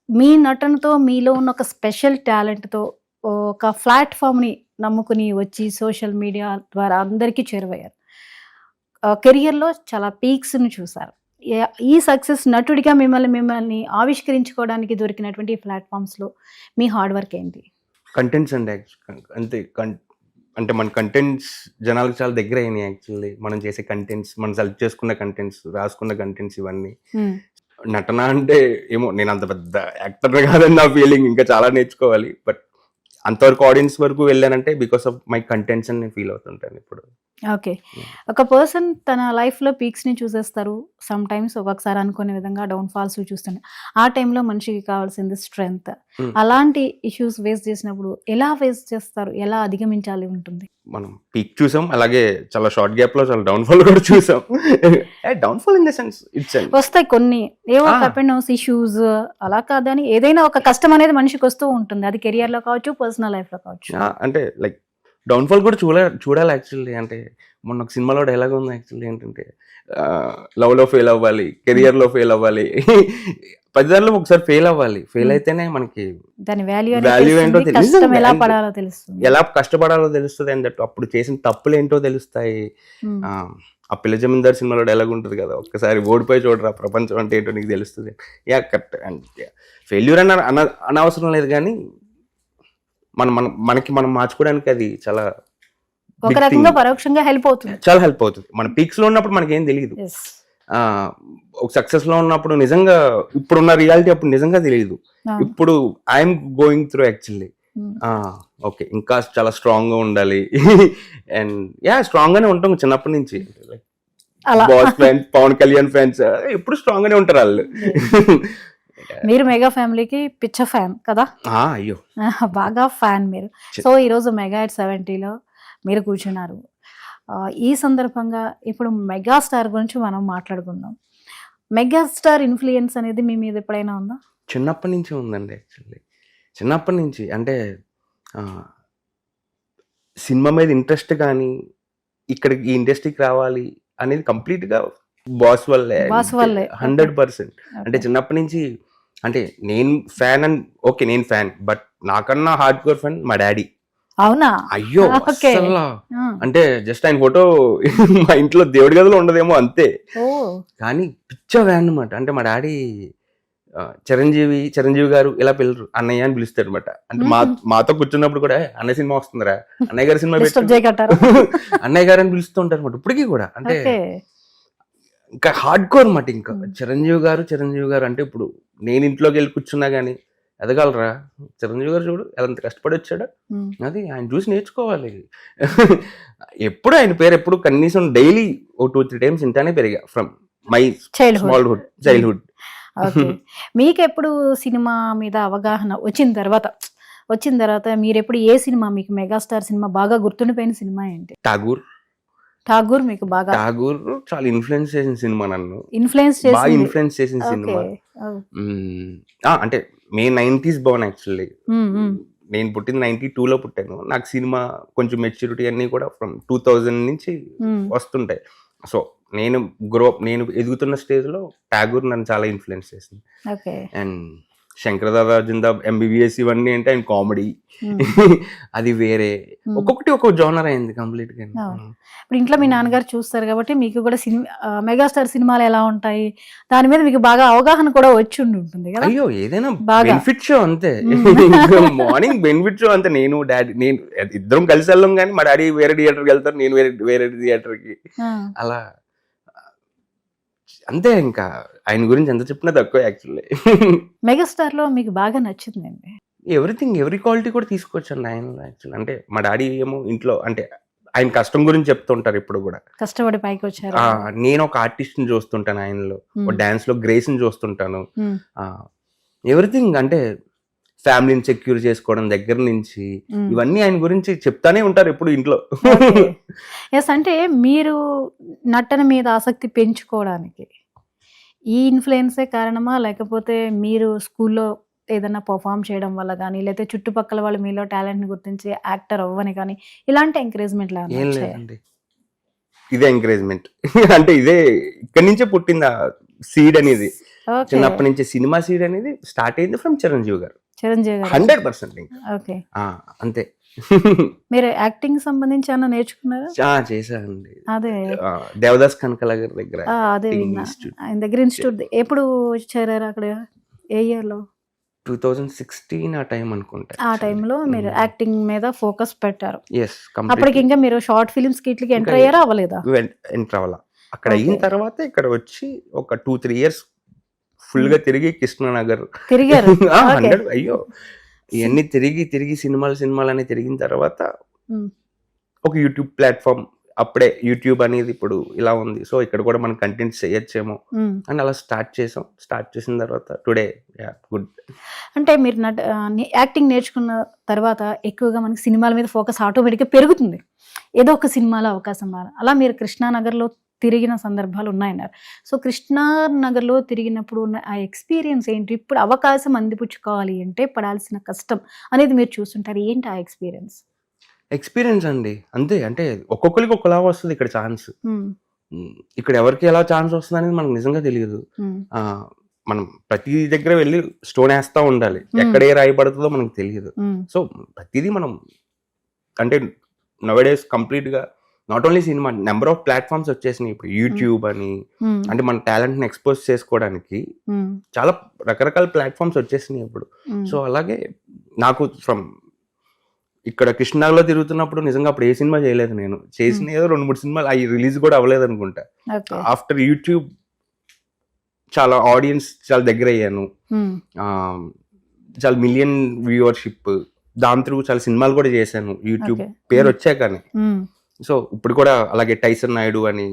మీ నటనతో మీలో ఉన్న ఒక స్పెషల్ టాలెంట్‌తో ఒక ప్లాట్‌ఫార్మ్‌ని నమ్ముకుని వచ్చి సోషల్ మీడియా ద్వారా అందరికీ చేరువయ్యారు. కెరియర్‌లో చాలా పీక్స్‌ని చూసారు. ఈ సక్సెస్ నటుడిగా మిమ్మల్ని ఆవిష్కరించుకోవడానికి దొరికినటువంటి ప్లాట్‌ఫార్మ్స్‌లో మీ హార్డ్ వర్క్ ఏంటి? కంటెంట్స్ అండి. అంతే. అంటే మన కంటెంట్స్ జనాలకు చాలా దగ్గర అయినాయి యాక్చువల్లీ. మనం చేసే కంటెంట్స్, మనం సెలెక్ట్ చేసుకున్న కంటెంట్స్, రాసుకున్న కంటెంట్స్ ఇవన్నీ. హ్మ్. నటన అంటే ఏమో నేనంత పెద్ద యాక్టర్‌ని కాదని నా ఫీలింగ్. ఇంకా చాలా నేర్చుకోవాలి. బట్ అంతవరకు ఆడియన్స్ వరకు వెళ్ళానంటే బికాస్ ఆఫ్ మై కంటెంట్స్ అని నేను ఫీల్ అవుతుంటాను ఇప్పుడు. ఓకే. ఒక పర్సన్ తన లైఫ్‌లో పీక్స్‌ని చూసేస్తారు. సమ్‌టైమ్స్ ఒక్కొక్కసారి అనుకోని విధంగా డౌన్ ఫాల్స్ చూస్తుండే. ఆ టైంలో మనిషికి కావాల్సింది స్ట్రెంగ్త్. హ్మ్. అలాంటి ఇష్యూస్ ఫేస్ చేసినప్పుడు ఎలా ఫేస్ చేస్తారు? ఎలా అధిగమించాలి ఉంటుంది? మనం పీక్ చూసాం. అలాగే చాలా షార్ట్ గ్యాప్‌లో చాలా డౌన్‌ఫాల్ కూడా చూసాం. డౌన్‌ఫాల్ ఇన్ ద సెన్స్ వస్తాయి కొన్ని. ఏవో ఆ! అప్ అండ్ డౌన్స్ ఇష్యూస్ అలా కాదని ఏదైనా ఒక కష్టం అనేది మనిషికి వస్తూ ఉంటుంది. అది కెరియర్‌లో కావచ్చు, పర్సనల్ లైఫ్‌లో కావచ్చు. అంటే లైక్ డౌన్‌ఫాల్ కూడా చూడాలి యాక్చువల్లీ. అంటే మొన్న ఒక సినిమాలో డైలాగ్ ఉంది యాక్చువల్లీ ఏంటంటే లవ్‌లో ఫెయిల్ అవ్వాలి, కెరియర్‌లో ఫెయిల్ అవ్వాలి. ప్రతిదానిలో ఒకసారి ఫెయిల్ అవ్వాలి. ఫెయిల్ అయితేనే మనకి దాని వాల్యూ వాల్యూ ఏంటో అనేది కష్టం ఎలా పడాలో తెలుస్తుంది. ఎలా కష్టపడాలో తెలుస్తది. అండ్ దట్ అప్పుడు చేసిన తప్పులేంటో తెలుస్తాయి. హ్మ్. ఆ పిల్ల జమీందార్ సినిమాలో డైలాగ్ ఉంటది కదా, ఒక్కసారి ఓడిపోయి చూడరా ప్రపంచం అంటే ఏంటో నీకు తెలుస్తుంది. కరెక్ట్. అండ్ ఫెయిల్యూర్ అనవసరం లేదు కానీ మనకి మనం మార్చుకోవడానికి అది చాలా ఒక బిగ్ రకంగా థింగ్. పరోక్షంగా హెల్ప్ అవుతుంది. చాలా హెల్ప్ అవుతుంది. మన పీక్స్ లో ఉన్నప్పుడు మనకేం తెలియదు. యెస్. ఒక సక్సెస్ లో ఉన్నప్పుడు నిజంగా ఇప్పుడున్న రియాలిటీ అప్పుడు నిజంగా తెలియదు. అవును. ఇప్పుడు ఐఎమ్ గోయింగ్ త్రూ యాక్చువల్లీ. హ్మ్. ఓకే, ఇంకా చాలా స్ట్రాంగ్ గా ఉండాలి. అండ్ స్ట్రాంగ్ గానే ఉంటాం చిన్నప్పటి నుంచి. అలా. Boss fans, Pavan Kalyan fans ఎప్పుడు స్ట్రాంగ్ గానే ఉంటారు వాళ్ళు. మీరు మెగా ఫ్యామిలీకి పిచ్చ ఫ్యాన్ కదా? అయ్యో బాగా ఫ్యాన్ మీరు. సో ఈరోజు మెగా ఎట్ 70లో మీరు కూర్చున్నారు. ఈ సందర్భంగా ఇప్పుడు మెగాస్టార్ గురించి మనం మాట్లాడుకుందాం. మెగాస్టార్ ఇన్‌ఫ్లూయెన్స్ అనేది మీ మీద ఎప్పుడైనా ఉందా? చిన్నప్పటి నుంచి ఉందండి యాక్చువల్లీ. చిన్నప్పటి నుంచి అంటే ఆ, సినిమా మీద ఇంట్రెస్ట్ కానీ ఇక్కడికి ఈ ఇండస్ట్రీకి రావాలి అనేది కంప్లీట్ గా బాస్ వల్లే. బాస్ వల్లే. 100%. అంటే ఓకే. చిన్నప్పటి నుంచి అంటే నేను ఫ్యాన్ అని ఓకే, నేను ఫ్యాన్. బట్ నాకన్నా హార్డ్ కోర్ ఫ్యాన్ మా డాడీ. అవునా? అయ్యో ఓకే. అస్సలు ఆ! అంటే జస్ట్ ఆయన ఫోటో మా ఇంట్లో దేవుడి గదిలో ఉండదేమో అంతే. ఓహ్! కానీ పిచ్చ ఫ్యాన్ అనమాట. అంటే మా డాడీ చిరంజీవి గారు ఇలా పిలరు, అన్నయ్య అని పిలుస్తాడు అనమాట. అంటే మాతో కూర్చున్నప్పుడు కూడా అన్నయ్య సినిమా వస్తుందిరా, అన్నయ్య గారి సినిమా డిస్టర్బ్ పెట్టు, చేయకంటారా? అన్నయ్య గారు అని పిలుస్తూ ఉంటారు అనమాట ఇప్పటికీ కూడా. అంటే ఓకే. ఇంకా హార్డ్ కోర్ అనమాట. ఇంకా చిరంజీవి గారు అంటే ఇప్పుడు నేను ఇంట్లోకి వెళ్ళి కూర్చున్నా గానీ ఎదగలరా, చిరంజీవి గారు చూడు ఎంత కష్టపడి వచ్చాడు, హ్మ్. అది ఆయన చూసి నేర్చుకోవాలి. ఎప్పుడు ఆయన పేరు ఎప్పుడు కనీసం డైలీ ఓ 2-3 టైమ్స్ వింటానే పెరిగా from my childhood. Childhood. Okay. మీకెప్పుడు సినిమా మీద అవగాహన వచ్చిన తర్వాత మీరెప్పుడు ఏ సినిమా మీకు మెగాస్టార్ సినిమా బాగా గుర్తుండిపోయిన సినిమా ఏంటి? ఠాగూర్ మీకు బాగా ఠాగూర్ చాలా ఇన్ఫ్లుయెన్స్ చేసిన సినిమా నన్ను. ఇన్‌ఫ్లూయెన్స్ బాగా చేసింది. ఇన్ఫ్లుయెన్స్ చేసిన ఓకే. సినిమా. ఓహ్! అంటే మే 90s బోర్న్ యాక్చువల్లీ. హ్మ్. హ్మ్. నేను పుట్టింది 92లో పుట్టాను. నాకు సినిమా కొంచెం మెచ్యూరిటీ అన్నీ కూడా ఫ్రమ్ 2000 నుంచి హ్మ్. వస్తుంటాయి. సో నేను నేను ఎదుగుతున్న స్టేజ్లో ఠాగూర్ నన్ను చాలా ఇన్ఫ్లుయెన్స్ చేసింది. Okay. And Shankar Dada Zinda, MBBS ఇవన్నీ అంటే ఆయన కామెడీ. హ్మ్. అది వేరే హ్మ్. ఒక్కొక్కటి ఒక్కొక్క జోనర్ అయింది కంప్లీట్ గా. అవును. ఇప్పుడు ఇంట్లో మీ నాన్నగారు చూస్తారు కాబట్టి మీకు కూడా మెగాస్టార్ సినిమాలు ఎలా ఉంటాయి? దాని మీద మీకు బాగా అవగాహన కూడా ఉంటుంది కదా? అయ్యో ఏదైనా బాగా. బెనిఫిట్ షో అంతే. హ్మ్. మార్నింగ్ బెనిఫిట్ షో అంతే. నేను ఇద్దరం కలిసి వెళ్ళాం కానీ మా డాడీ వేరే థియేటర్కి వెళ్తారు, నేను వేరే థియేటర్కి. ఆ! అలా అంతే. ఇంకా ఆయన గురించి ఎంత చెప్పినా తక్కువ యాక్చువల్లీ. మెగాస్టార్‌లో మీకు బాగా నచ్చిందండి? ఎవరి క్వాలిటీ కూడా తీసుకోవచ్చండి ఆయనలో యాక్చువల్లీ. అంటే మా డాడీ ఏమో ఇంట్లో అంటే ఆయన కష్టం గురించి చెప్తుంటారు ఇప్పుడు కూడా. కష్టపడి పైకొచ్చారు. నేను ఒక ఆర్టిస్ట్ ని చూస్తుంటాను ఆయనలో, ఒక డాన్స్ లో గ్రేస్ ని చూస్తుంటాను. హ్మ్. ఎవ్రీథింగ్ అంటే ఫ్యామిలీని సెక్యూర్ చేసుకోవడం దగ్గర నుంచి హ్మ్. ఇవన్నీ ఆయన గురించి చెప్తానే ఉంటారు ఎప్పుడు ఇంట్లో. ఓకే. యెస్. అంటే మీరు నటన మీద ఆసక్తి పెంచుకోవడానికి ఈ ఇన్‌ఫ్లూయెన్సే కారణమా? లేకపోతే మీరు స్కూల్‌లో ఏదన్నా పెర్ఫార్మ్ చేయడం వల్ల గానీ, లేతే చుట్టుపక్కల వాళ్ళు మీలో టాలెంట్‌ని గుర్తించి యాక్టర్ అవ్వని కానీ, ఇలాంటి ఎంకరేజ్‌మెంట్‌లు ఏమన్నా ఏం వచ్చాయా? లేదండి, ఇదే ఎంకరేజ్మెంట్. అంటే ఇదే ఇక్కడి నుంచే పుట్టింది ఆ సీడ్ అనేది. ఓకే. చిన్నప్పటి నుంచి సినిమా సీడ్ అనేది స్టార్ట్ అయింది ఫ్రమ్ చిరంజీవి గారు. చిరంజీవి గారు. 100% ఇంకా ఓకే. అంతే. మీరు యాక్టింగ్ సంబంధించి ఏమన్నా నేర్చుకున్నారా? చేశానండి. అదే దేవదాస్ కనకల గారి దగ్గర అదే acting విన్నా. institute. ఆయన దగ్గర ఇన్స్టిట్యూట్ ఎప్పుడు చేరారు అక్కడ? ఏ ఇయర్ లో? 2016 ఆ టైం అనుకుంటా. ఆ టైంలో మీరు యాక్టింగ్ మీద ఫోకస్ పెట్టారు. ఎస్ అప్పటికి ఇంకా మీరు షార్ట్ ఫిల్మ్స్ కి ఇట్లకి ఎంటర్ అయ్యారా అవ్వలేదా? ఎంటర్ అవ్వాల. అక్కడ అయిన Okay. తర్వాత ఇక్కడ వచ్చి ఒక 2-3 ఇయర్స్ ఫుల్ గా తిరిగి కృష్ణనగర్ తిరిగారు. 100 అయ్యో ఇవన్నీ తిరిగి సినిమాలు అని తిరిగిన తర్వాత ఉమ్. ఒక యూట్యూబ్ ప్లాట్ఫామ్, అప్పుడే యూట్యూబ్ అనేది ఇప్పుడు ఇలా ఉంది, సో ఇక్కడ కూడా మనం కంటెంట్ చేయొచ్చేమో ఉమ్. అని అలా స్టార్ట్ చేసిన తర్వాత టుడే గుడ్. అంటే మీరు యాక్టింగ్ నేర్చుకున్న తర్వాత ఎక్కువగా మనకి సినిమాల మీద ఫోకస్ ఆటోమేటిక్గా పెరుగుతుంది. ఏదో ఒక సినిమాలో అవకాశం రావాలి. అలా మీరు కృష్ణానగర్లో తిరిగిన సందర్భాలు ఉన్నాయన్నారు. సో కృష్ణానగర్లో తిరిగినప్పుడు ఉన్న ఆ ఎక్స్పీరియన్స్ ఏంటి? ఇప్పుడు అవకాశం అందిపుచ్చుకోవాలి అంటే పడాల్సిన కష్టం అనేది మీరు చూస్తుంటారు. ఏంటి ఆ ఎక్స్పీరియన్స్ అండి, అంతే. అంటే ఒక్కొక్కరికి ఒకలా వస్తుంది ఇక్కడ ఛాన్స్. ఇక్కడ ఎవరికి ఎలా ఛాన్స్ వస్తుంది అనేది మనకు నిజంగా తెలియదు. మనం ప్రతి దగ్గర వెళ్ళి స్టోన్ వేస్తా ఉండాలి, ఎక్కడ ఏ రాయి పడుతుందో మనకు తెలియదు. సో ప్రతిదీ మనం అంటే నవడేస్ కంప్లీట్ గా not only cinema, number of platforms వచ్చేసినాయి ఇప్పుడు. యూట్యూబ్ అని అంటే మన టాలెంట్ ని ఎక్స్పోజ్ చేసుకోవడానికి చాలా రకరకాల ప్లాట్ఫామ్స్ వచ్చేసినాయి ఇప్పుడు. సో అలాగే నాకు ఫ్రమ్ ఇక్కడ కృష్ణాలో తిరుగుతున్నప్పుడు నిజంగా అప్పుడు ఏ సినిమా చేయలేదు నేను. చేసిన ఏదో 2-3 సినిమాలు అవి రిలీజ్ కూడా అవ్వలేదు అనుకుంటా. ఆఫ్టర్ యూట్యూబ్ చాలా ఆడియన్స్ చాలా దగ్గర అయ్యాను, చాలా మిలియన్ వ్యూవర్షిప్, దాని త్రూ చాలా సినిమాలు కూడా చేశాను యూట్యూబ్ పేరు వచ్చాకని. సో ఇప్పుడు కూడా అలాగే టైసన్ నాయుడు అని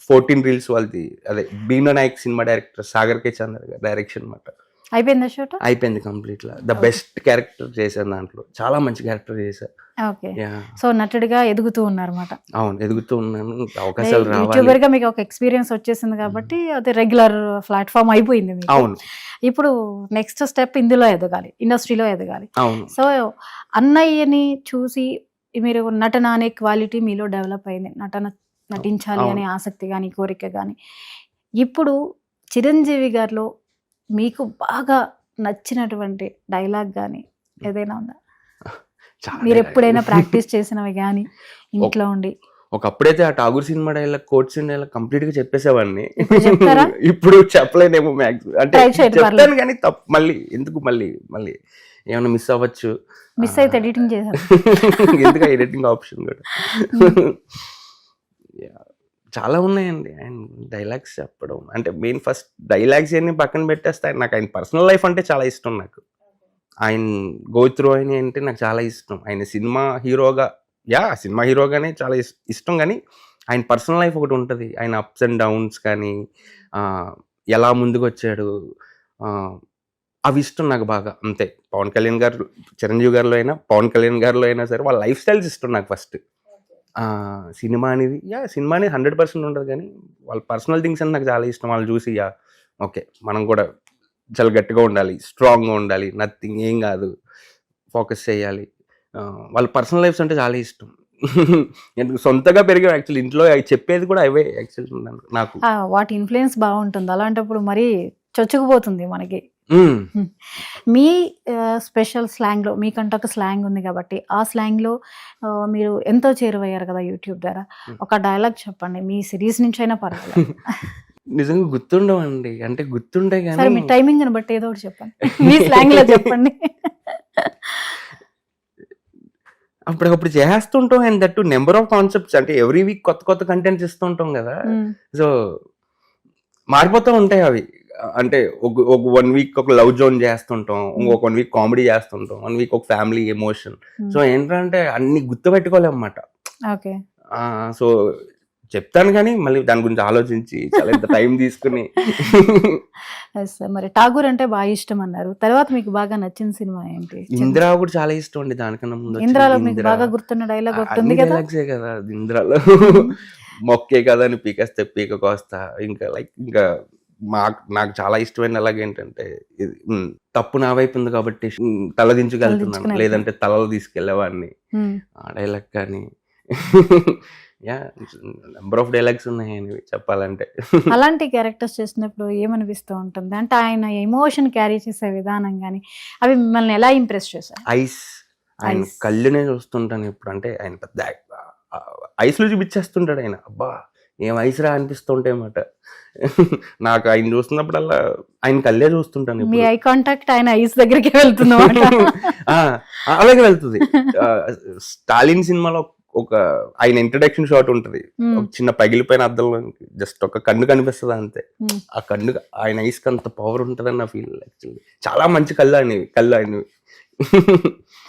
14 రీల్స్ వాళ్ళది, అదే భీమ్లా నాయక్ సినిమా డైరెక్టర్ సాగర్ కే చందర్ గారు డైరెక్షన్ అన్నమాట. అయిపోయిందా షూట్? అయిపోయింది కంప్లీట్ గా. ద బెస్ట్ క్యారెక్టర్ చేశాను దాంట్లో, చాలా మంచి క్యారెక్టర్ చేశాను. ఓకే. సో నటుడిగా ఎదుగుతూ ఉన్నారన్నమాట. అవును, ఎదుగుతూ ఉన్నాను, అవకాశాలు రావాలి. యూట్యూబర్ గా మీకు ఒక ఎక్స్పీరియన్స్ వచ్చేసింది కాబట్టి అది రెగ్యులర్ ప్లాట్ఫామ్ అయిపోయింది మీకు. అవును. ఇప్పుడు నెక్స్ట్ స్టెప్ ఇందులో ఎదగాలి, ఇండస్ట్రీలో ఎదగాలి. అవును. సో అన్నయ్యని చూసి మీరు నటన అనే క్వాలిటీ మీలో డెవలప్ అయింది, నటించాలి అనే ఆసక్తి కానీ కోరిక కానీ. ఇప్పుడు చిరంజీవి గారిలో మీకు బాగా నచ్చినటువంటి డైలాగ్ కానీ ఏదైనా ఉందా? మీరు ఎప్పుడైనా ప్రాక్టీస్ చేసినవి కానీ ఇంట్లో ఉండి? ఒకప్పుడైతే ఆ Tagore cinema dialogue, quote dialogue complete గా చెప్పేసేవాడిని. ఇప్పుడు చెప్పలేనేమో మ్యాక్సిమం, అంటే చెప్తాను కానీ తప్పు, మళ్ళీ ఎందుకు మళ్ళీ ఏమైనా మిస్ అవ్వచ్చు. మిస్ అయితే ఎడిటింగ్ చేశారు. ఎందుకు ఎడిటింగ్ ఆప్షన్ కూడా. చాలా ఉన్నాయండి ఆయన డైలాగ్స్ చెప్పడం. అంటే మెయిన్ ఫస్ట్ డైలాగ్స్ అన్ని పక్కన పెట్టేస్తాయి. నాకు ఆయన పర్సనల్ లైఫ్ అంటే చాలా ఇష్టం. నాకు ఆయన గో త్రూ అని అంటే నాకు చాలా ఇష్టం. ఆయన సినిమా హీరోగానే చాలా ఇష్టం, కానీ ఆయన పర్సనల్ లైఫ్ ఒకటి ఉంటుంది. ఆయన అప్స్ అండ్ డౌన్స్ కానీ ఎలా ముందుకు వచ్చాడు, అవి ఇష్టం నాకు బాగా. అంతే. పవన్ కళ్యాణ్ గారు, చిరంజీవి గారిలో అయినా, పవన్ కళ్యాణ్ గారిలో అయినా సరే వాళ్ళ లైఫ్ స్టైల్స్ ఇష్టం నాకు ఫస్ట్. సినిమా అనేది 100% ఉంటుంది, కానీ వాళ్ళ పర్సనల్ థింగ్స్ అని నాకు చాలా ఇష్టం. వాళ్ళు చూసి ఓకే మనం కూడా చాలా గట్టిగా ఉండాలి, స్ట్రాంగ్గా ఉండాలి, నథింగ్ ఏం కాదు, ఫోకస్ చేయాలి. వాళ్ళ పర్సనల్ లైఫ్స్ అంటే చాలా ఇష్టం. ఎందుకు సొంతగా పెరిగాం యాక్చువల్లీ, ఇంట్లో చెప్పేది కూడా అవే యాక్చువల్లీ నాకు. వాటి ఇన్ఫ్లుయెన్స్ బాగుంటుంది, అలాంటప్పుడు మరి చొచ్చుకుపోతుంది మనకి. మీ స్పెషల్ స్లాంగ్లో మీకంటే ఒక స్లాంగ్ ఉంది కాబట్టి ఆ స్లాంగ్లో మీరు ఎంతో చేరువయ్యారు కదా యూట్యూబ్ ద్వారా. ఒక డైలాగ్ చెప్పండి, మీ సిరీస్ నుంచి అయినా పర్వాలేదు. నిజంగా గుర్తుండవండి, అంటే గుర్తుండే కానీ. సరే మీ టైమింగ్ ని బట్టి ఏదో ఒకటి చెప్పండి, మీ స్లాంగ్ లో చెప్పండి. అప్పటికప్పుడు చేస్తుంటాం, and that number of concepts, అంటే ఎవ్రీ వీక్ కొత్త కంటెంట్స్ ఇస్తుంటాం కదా. సో మారిపోతూ ఉంటాయి అవి. అంటే ఒక 1 వీక్ ఒక లవ్ జోన్ చేస్తుంటాం, ఇంకొక 1 వీక్ కామెడీ చేస్తుంటాం, 1 వీక్ ఒక ఫ్యామిలీ ఎమోషన్. సో ఏంటంటే అన్ని గుర్తుపెట్టుకోలేమన్నమాట. సో చెప్తాను కానీ మళ్ళీ దాని గురించి ఆలోచించి చాలా ఎంత టైం తీసుకుని. మరి ఠాగూర్ అంటే బాగా ఇష్టం అన్నారు, తర్వాత మీకు బాగా నచ్చిన సినిమా ఏంటి? ఇందిరా కూడా చాలా ఇష్టం అండి. దానికన్నా ముందు ఇంద్రాలో మీకు బాగా గుర్తున్న డైలాగ్ ఒకటి ఉంది కదా. కదా ఇంద్రాలో మొక్కే కదా అని పీకేస్తే పీక కోస్తా. ఇంకా నాకు చాలా ఇష్టమైన అలాగే ఏంటంటే, తప్పు నా వైపు ఉంది కాబట్టి తలదించుకెళ్తున్నాను, లేదంటే తలలో తీసుకెళ్లేవాడిని. ఆ డైలాగ్ కానీ యా నెంబర్ ఆఫ్ డైలాగ్స్ ఉన్నాయి ఆయనవి చెప్పాలంటే. అలాంటి క్యారెక్టర్స్ చేసినప్పుడు ఏమనిపిస్తూ ఉంటుంది? అంటే ఆయన ఎమోషన్ క్యారీ చేసే విధానం గాని, అవి మిమ్మల్ని ఎలా ఇంప్రెస్ చేశాయి? ఐస్ ఆయన ఐస్. కళ్ళునే చూస్తుంటాను ఇప్పుడు. అంటే ఆయన పెద్ద ఐస్‌లో చూపించేస్తుంటాడు ఆయన. అబ్బా! ఏం ఐస్‌రా అనిపిస్తుంటాయి అన్నమాట. నాకు ఆయన చూస్తున్నప్పుడల్లా ఆయన కళ్ళే చూస్తుంటాను మీ ఇప్పుడు. ఐ కాంటాక్ట్ ఆయన ఐస్ దగ్గరికి వెళ్తుందన్నమాట. ఆ! అలాగే వెళ్తది. స్టాలిన్ సినిమాలో ఒక ఆయన ఇంట్రడక్షన్ షాట్ ఉంటది. హ్మ్. ఒక చిన్న పగిలిపోయిన అద్దంలో జస్ట్ ఒక కన్ను కనిపిస్తది అంతే. హ్మ్. ఆ కన్ను ఆయన ఐస్‌కి అంత పవర్ ఉంటదని నా ఫీల్ యాక్చువల్లీ. చాలా మంచి కళ్ళు ఆయనవి.